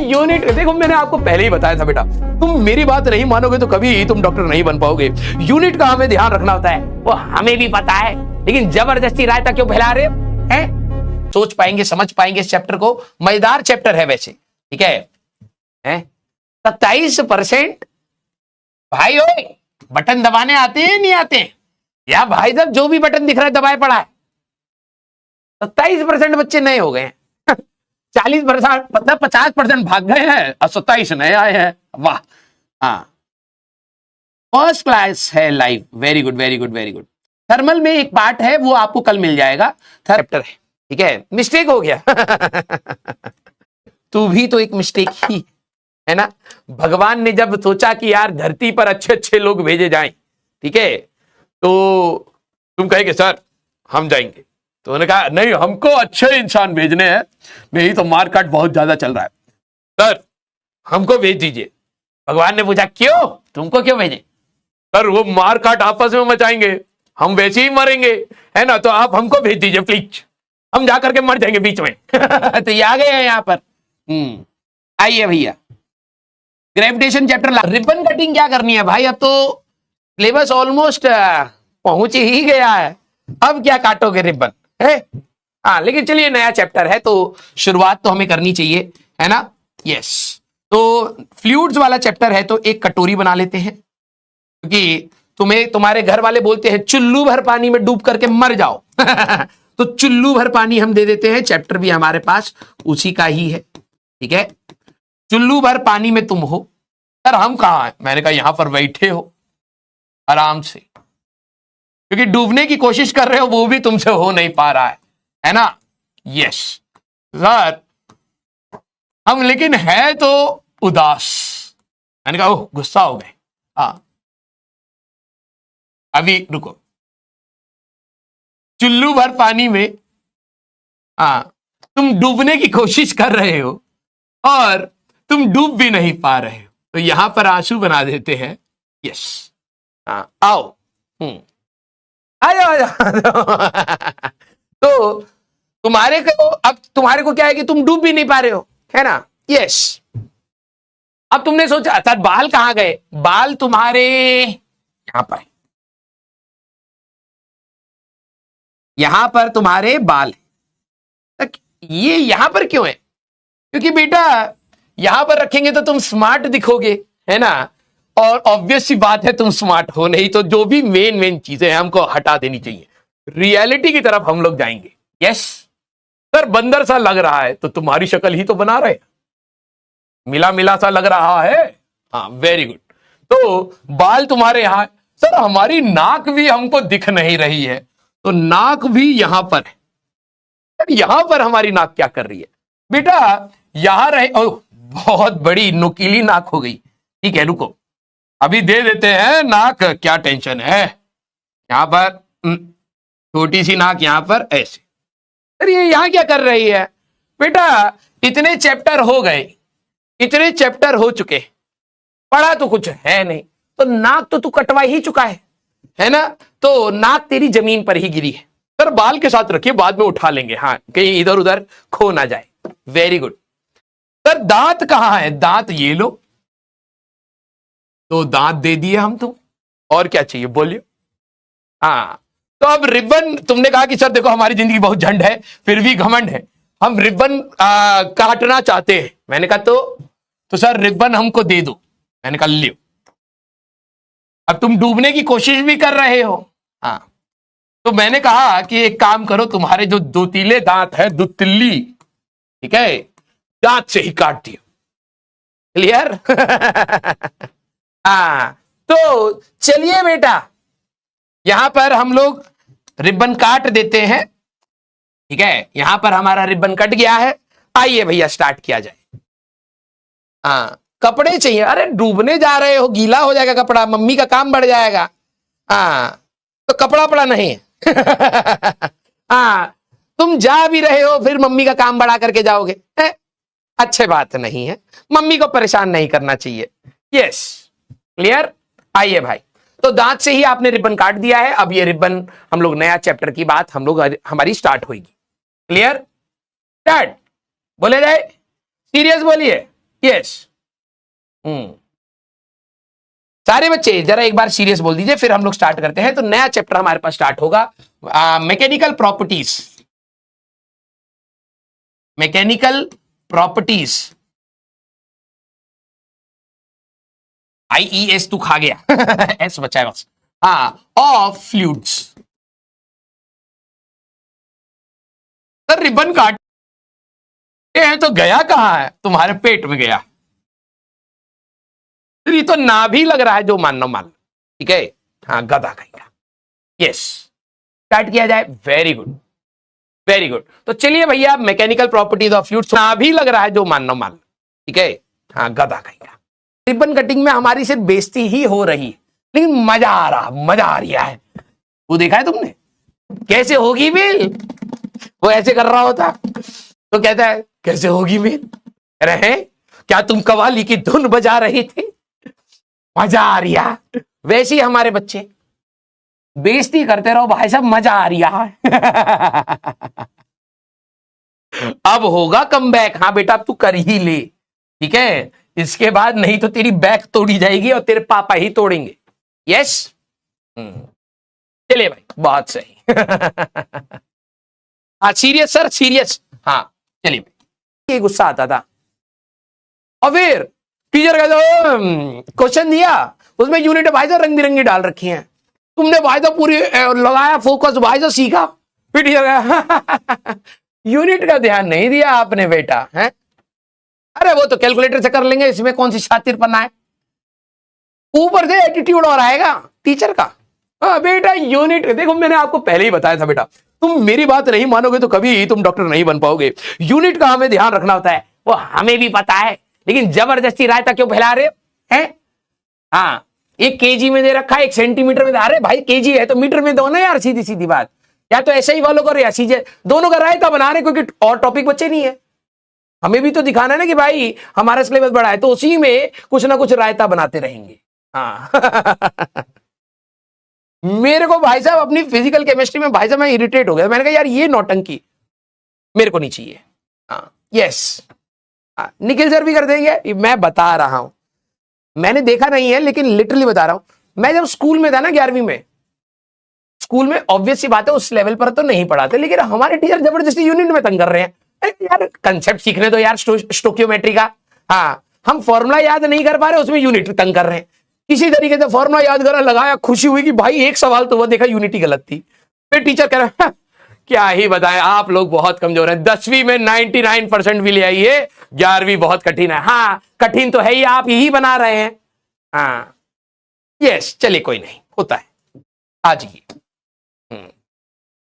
Unit, देखो मैंने आपको पहले ही बताया था बेटा, तुम मेरी बात नहीं मानोगे तो कभी तुम डॉक्टर नहीं बन पाओगे। यूनिट का हमें ध्यान रखना होता है, वो हमें भी पता है, लेकिन जबरदस्ती रायता क्यों फैला रहे हैं? सोच पाएंगे, समझ पाएंगे इस चैप्टर को। मजेदार चैप्टर है वैसे, ठीक है? 27%। भाई ओए, बटन दबाने आते हैं नहीं आते हैं? या भाई साहब जो भी बटन दिख रहा है दबाए पड़ा है। 27% बच्चे नए हो गए हैं। 40% मतलब 50% भाग गए हैं और 27 नए आए हैं। वाह, हाँ, फर्स्ट क्लास है live. Very good very good very good. Thermal में एक पार्ट है, वो आपको कल मिल जाएगा, चैप्टर है, ठीक है? मिस्टेक हो गया। तू भी तो एक मिस्टेक ही है ना। भगवान ने जब सोचा कि यार धरती पर अच्छे अच्छे लोग भेजे जाएं, ठीक है, तो तुम कहेंगे सर हम जाएंगे, तो उन्होंने कहा नहीं, हमको अच्छे इंसान भेजने हैं, नहीं तो मारकाट बहुत ज्यादा चल रहा है, सर हमको भेज दीजिए। भगवान ने पूछा क्यों, तुमको क्यों भेजे? सर वो मारकाट आपस में मचाएंगे, हम वैसे ही मरेंगे, है ना, तो आप हमको भेज दीजिए प्लीज, हम जाकर के मर जाएंगे बीच में। तो ये आ गए हैं यहाँ पर। आइए भैया, ग्रेविटेशन चैप्टर। रिबन कटिंग क्या करनी है भाई? अब तो सिलेबस ऑलमोस्ट पहुंच ही गया है, अब क्या काटोगे रिबन है? हाँ, लेकिन चलिए नया चैप्टर है तो शुरुआत तो हमें करनी चाहिए, है ना? यस, तो फ्लूइड्स वाला चैप्टर है, तो एक कटोरी बना लेते हैं, क्योंकि तुम्हारे घर वाले बोलते हैं चुल्लू भर पानी में डूब करके मर जाओ। तो चुल्लू भर पानी हम दे देते हैं, चैप्टर भी हमारे पास उसी का ही है, ठीक है? चुल्लू भर पानी में तुम हो। सर हम कहां हैं? मैंने कहा यहां पर बैठे हो आराम से, क्योंकि डूबने की कोशिश कर रहे हो, वो भी तुमसे हो नहीं पा रहा है ना? यस सर, हम लेकिन है तो उदास। मैंने कहा ओह गुस्सा हो गए। हाँ, अभी रुको, चुल्लू भर पानी में तुम डूबने की कोशिश कर रहे हो और तुम डूब भी नहीं पा रहे हो, तो यहां पर आंसू बना देते हैं। यस, आओ, आ जाओ। तो तुम्हारे को क्या है कि तुम डूब भी नहीं पा रहे हो, है ना? यस, अब तुमने सोचा अच्छा बाल कहां गए? बाल तुम्हारे यहां पर, यहां पर तुम्हारे बाल है। ये यहां पर क्यों है? क्योंकि बेटा यहां पर रखेंगे तो तुम स्मार्ट दिखोगे, है ना? और ऑब्वियस सी बात है तुम स्मार्ट हो नहीं, तो जो भी मेन चीजें हैं हमको हटा देनी चाहिए, रियलिटी की तरफ हम लोग जाएंगे। यस सर, बंदर सा लग रहा है, तो तुम्हारी शक्ल ही तो बना रहे, मिला मिला सा लग रहा है। हाँ वेरी गुड, तो बाल तुम्हारे यहां, सर हमारी नाक भी हमको दिख नहीं रही है, तो नाक भी यहां पर है। यहां पर हमारी नाक क्या कर रही है? बेटा यहां रहे, बहुत बड़ी नुकीली नाक हो गई, ठीक है रुको, अभी दे देते हैं नाक, क्या टेंशन है? यहां पर छोटी सी नाक, यहां पर ऐसे। अरे ये यहां क्या कर रही है? बेटा इतने चैप्टर हो गए, इतने चैप्टर हो चुके, पढ़ा तो कुछ है नहीं, तो नाक तो तू कटवा ही चुका है ना? तो नाक तेरी जमीन पर ही गिरी है। सर बाल के साथ रखिए, बाद में उठा लेंगे, हाँ कहीं इधर उधर खो ना जाए। Very good. सर दांत कहां है? दांत ये लो, तो दांत दे दिए हम तुम, और क्या चाहिए बोलिए? हाँ, तो अब रिबन, तुमने कहा कि सर देखो हमारी जिंदगी बहुत झंड है, फिर भी घमंड है, हम रिबन काटना चाहते हैं। मैंने कहा तो सर रिबन हमको दे दो। मैंने कहा लियो, अब तुम डूबने की कोशिश भी कर रहे हो। हाँ, तो मैंने कहा कि एक काम करो, तुम्हारे जो दो तीले दांत है, दो तिल्ली, ठीक है, दांत से ही काट दियो। क्लियर? हाँ, तो चलिए बेटा यहां पर हम लोग रिबन काट देते हैं, ठीक है? यहां पर हमारा रिबन कट गया है। आइए भैया स्टार्ट किया जाए। हाँ, कपड़े चाहिए। अरे डूबने जा रहे हो, गीला हो जाएगा कपड़ा, मम्मी का काम बढ़ जाएगा। हाँ, तो कपड़ा पड़ा नहीं है। हाँ, तुम जा भी रहे हो फिर मम्मी का काम बढ़ा करके जाओगे, अच्छे बात नहीं है, मम्मी को परेशान नहीं करना चाहिए। Yes clear? आइए भाई, तो दांत से ही आपने रिबन काट दिया है, अब ये रिबन हम लोग नया चैप्टर की बात हमारी स्टार्ट होगी। क्लियर? स्टार्ट बोले जाए, सीरियस बोलिए। यस। सारे बच्चे जरा एक बार सीरियस बोल दीजिए, फिर हम लोग स्टार्ट करते हैं। तो नया चैप्टर हमारे पास स्टार्ट होगा, mechanical properties. Mechanical properties, IES तू खा गया एस बचा है बस। Of fluids. सर रिबन काटे हैं तो गया कहां है? तुम्हारे पेट में गया। ये तो ना भी लग रहा है, जो मानना मान लो, ठीक है। हाँ, गधा कहेगा। यस, स्टार्ट किया जाए। Very good, very good. तो चलिए भैया, मैकेनिकल प्रॉपर्टीज ऑफ फ्लूइड्स। ना भी लग रहा है, जो मानना मान लो, ठीक है। हाँ, गधा कहेगा। रिबन कटिंग में हमारी सिर्फ बेइज्जती ही हो रही है, लेकिन मजा आ रहा, मजा आ रहा है। वो देखा है तुमने कैसे होगी मेल? वो ऐसे कर रहा होता तो कहता है कैसे होगी मेल? कह रहे हैं क्या तुम कव्वाली की धुन बजा रहे थे? मजा आ रहा। वैसे ही हमारे बच्चे बेइज्जती करते रहो भाई साहब, मजा आ रहा है। अब होगा कमबैक। हाँ बेटा, अब तू कर ही ले, ठीक है। इसके बाद नहीं तो तेरी बैक तोड़ी जाएगी और तेरे पापा ही तोड़ेंगे। यस, चलिए भाई, बहुत सही। हाँ सीरियस सर, सीरियस। हाँ चलिए भाई, ये गुस्सा आता था। और फिर टीचर कहते क्वेश्चन दिया, उसमें यूनिट भाई साहब रंग बिरंगी डाल रखी हैं, तुमने भाई साहब पूरी लगाया फोकस, भाई साहब सीखा। फिर टीचर यूनिट का ध्यान नहीं दिया आपने बेटा, है? अरे वो तो कैलकुलेटर से कर लेंगे, इसमें कौन सी शातिरपना है? ऊपर से एटीट्यूड और आएगा टीचर का। हाँ बेटा, यूनिट देखो, मैंने आपको पहले ही बताया था बेटा, तुम मेरी बात नहीं मानोगे तो कभी तुम डॉक्टर नहीं बन पाओगे। यूनिट का हमें ध्यान रखना होता है। वो हमें भी पता है, लेकिन जबरदस्ती रायता क्यों फैला रहे हैं? हाँ, एक केजी में दे रखा है, 1 सेंटीमीटर में। अरे भाई केजी है तो मीटर में दो ना यार, सीधी सीधी बात। या तो ऐसे ही फॉलो करो या सीधे दोनों का रायता बना रहे, क्योंकि और टॉपिक बच्चे नहीं है। हमें भी तो दिखाना है ना कि भाई हमारा सिलेबस बड़ा है, तो उसी में कुछ ना कुछ रायता बनाते रहेंगे। हाँ। मेरे को भाई साहब अपनी फिजिकल केमिस्ट्री में भाई साहब मैं इरिटेट हो गया। मैंने कहा यार ये नौटंकी मेरे को नहीं चाहिए। हाँ यस, निखिल सर भी कर देंगे। मैं बता रहा हूं, मैंने देखा नहीं है लेकिन लिटरली बता रहा हूं। मैं जब स्कूल में था ना 11वीं में, स्कूल में ऑब्वियस सी बात है उस लेवल पर तो नहीं पढ़ाते, लेकिन हमारे टीचर जबरदस्ती यूनिट में तंग कर रहे हैं। यार कंसेप्ट सीखने दो यार, स्टोकियोमेट्री का। हाँ, हम फॉर्मूला याद नहीं कर पा रहे, उसमें यूनिट तंग कर रहे हैं। किसी तरीके से फॉर्मूला याद करा, लगाया, खुशी हुई कि भाई एक सवाल तो वो देखा यूनिटी गलत थी। फिर टीचर कह रहा है क्या ही बताएं, आप लोग बहुत कमजोर हैं। 10वीं में 99% भी ले आइए, 11वीं बहुत कठिन है। हाँ कठिन तो है ही, आप यही बना रहे हैं। हाँ यस, चलिए कोई नहीं, होता है। आज ही